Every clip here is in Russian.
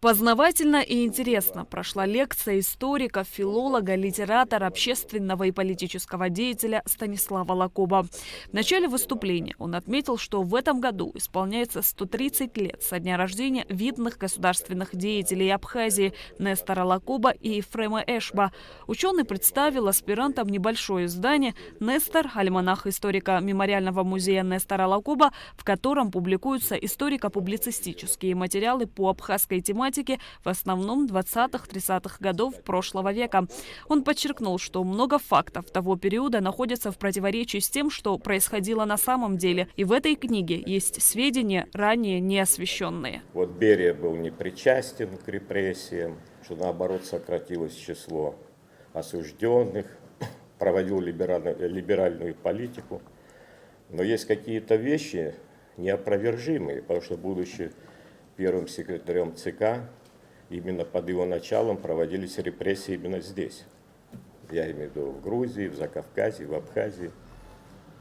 Познавательно и интересно прошла лекция историка, филолога, литератора, общественного и политического деятеля Станислава Лакоба. В начале выступления он отметил, что в этом году исполняется 130 лет со дня рождения видных государственных деятелей Абхазии Нестора Лакоба и Ефрема Эшба. Ученый представил аспирантам небольшое издание «Нестор. Альманах историка Мемориального музея Нестора Лакоба», в котором публикуются историко-публицистические материалы по абхазской тематике, в основном 20-30-х годов прошлого века. Он подчеркнул, что много фактов того периода находятся в противоречии с тем, что происходило на самом деле. И в этой книге есть сведения, ранее не освещенные. Вот Берия был не причастен к репрессиям, что наоборот сократилось число осужденных, проводил либеральную политику. Но есть какие-то вещи неопровержимые, потому что, будучи первым секретарем ЦК, именно под его началом проводились репрессии именно здесь. Я имею в виду в Грузии, в Закавказье, в Абхазии.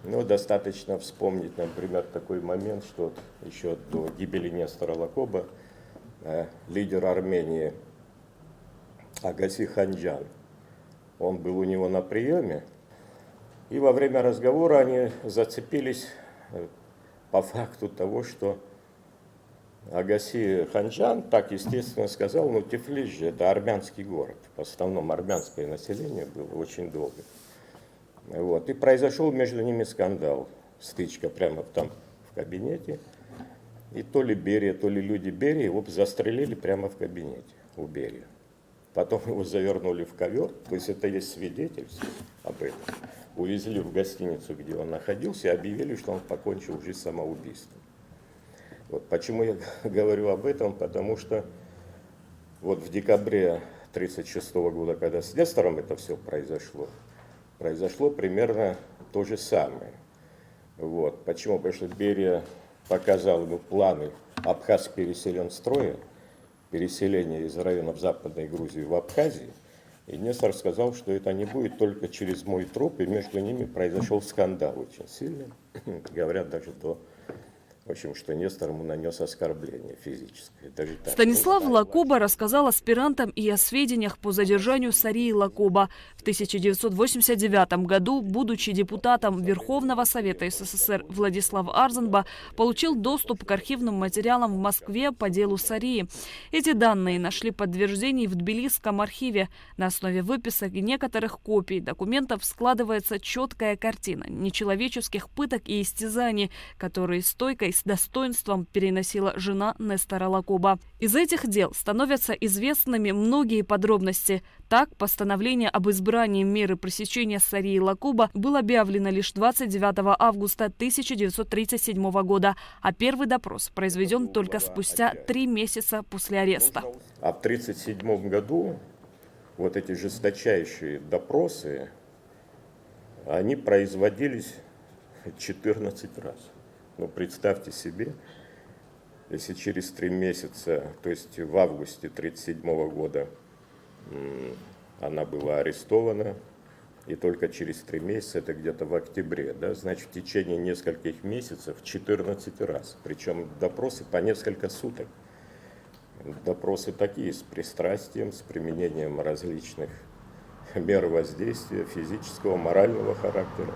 Но достаточно вспомнить, например, такой момент, что еще до гибели Нестора Лакоба лидер Армении Агаси Ханджан, он был у него на приеме, и во время разговора они зацепились по факту того, что Агаси Ханджан так естественно сказал, ну Тифлис же это армянский город, в основном армянское население было очень долго. Вот. И произошел между ними скандал, стычка прямо там в кабинете. И то ли Берия, то ли люди Берии его застрелили прямо в кабинете у Берии. Потом его завернули в ковер, то есть это есть свидетельство об этом. Увезли в гостиницу, где он находился, и объявили, что он покончил жизнь самоубийством. Вот почему я говорю об этом, потому что вот в декабре 1936 года, когда с Нестором это все произошло примерно то же самое. Вот. Почему? Потому что Берия показал ему планы Абхаз переселен строя, переселение из районов Западной Грузии в Абхазию. И Нестор сказал, что это не будет только через мой труп, и между ними произошел скандал очень сильный. Говорят даже в общем, что Нестор ему нанес оскорбление физическое. Даже так. Станислав Лакоба рассказал аспирантам и о сведениях по задержанию Сарии Лакоба. В 1989 году, будучи депутатом Верховного Совета СССР, Владислав Арзенба получил доступ к архивным материалам в Москве по делу Сарии. Эти данные нашли подтверждение в Тбилисском архиве. На основе выписок и некоторых копий документов складывается четкая картина нечеловеческих пыток и истязаний, которые стойко и с достоинством переносила жена Нестора Лакоба. Из этих дел становятся известными многие подробности. Так, постановление об избрании меры пресечения Сарии Лакоба было объявлено лишь 29 августа 1937 года, а первый допрос произведен только спустя 3 месяца после ареста. А в 1937 году вот эти жесточайшие допросы, они производились 14 раз. Ну, представьте себе, если через 3 месяца, то есть в августе 1937 года она была арестована, и только через 3 месяца, это где-то в октябре, да, значит, в течение нескольких месяцев 14 раз. Причем допросы по несколько суток. Допросы такие, с пристрастием, с применением различных мер воздействия, физического, морального характера.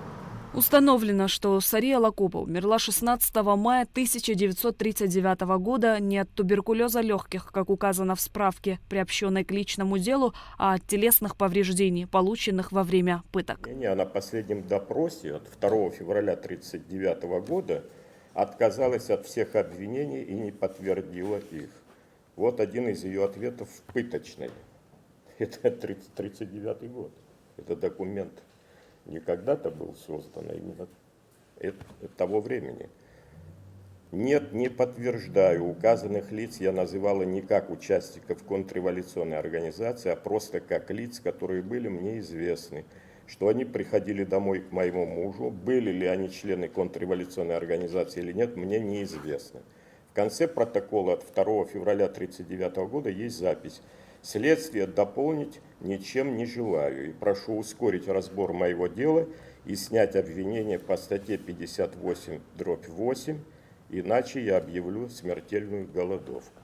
Установлено, что Сария Лакоба умерла 16 мая 1939 года не от туберкулеза легких, как указано в справке, приобщенной к личному делу, а от телесных повреждений, полученных во время пыток. На последнем допросе от 2 февраля 1939 года отказалась от всех обвинений и не подтвердила их. Вот один из ее ответов в пыточной. Это 1939 год. Это документ не когда-то был создан, а именно того времени. Нет, не подтверждаю. Указанных лиц я называла не как участников контрреволюционной организации, а просто как лиц, которые были мне известны. Что они приходили домой к моему мужу, были ли они члены контрреволюционной организации или нет, мне неизвестно. В конце протокола от 2 февраля 1939 года есть запись. Следствие дополнить ничем не желаю и прошу ускорить разбор моего дела и снять обвинение по статье 58/8, иначе я объявлю смертельную голодовку.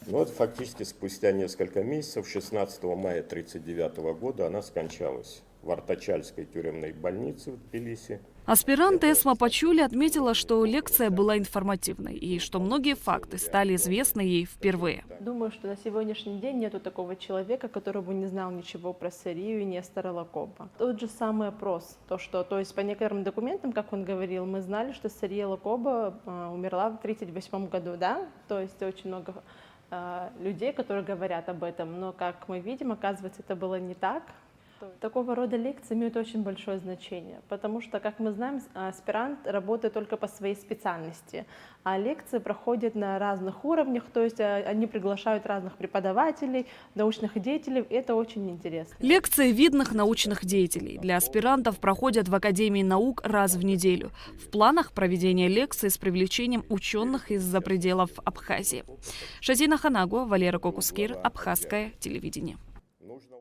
Ну вот фактически спустя несколько месяцев, 16 мая 1939 года, она скончалась в Артачальской тюремной больнице в Тбилиси. Аспирант Эсма Пачули отметила, что лекция была информативной и что многие факты стали известны ей впервые. Думаю, что на сегодняшний день нету такого человека, который бы не знал ничего про Сарию и Нестора Лакоба. Тот же самый опрос, то есть по некоторым документам, как он говорил, мы знали, что Сария Лакоба умерла в 1938 году, да? То есть очень много людей, которые говорят об этом, но как мы видим, оказывается, это было не так. Такого рода лекции имеют очень большое значение, потому что, как мы знаем, аспирант работает только по своей специальности, а лекции проходят на разных уровнях, то есть они приглашают разных преподавателей, научных деятелей, и это очень интересно. Лекции видных научных деятелей для аспирантов проходят в Академии наук раз в неделю. В планах проведения лекций с привлечением ученых из-за пределов Абхазии. Шазина Ханагуа, Валера Кокускир, Абхазское телевидение.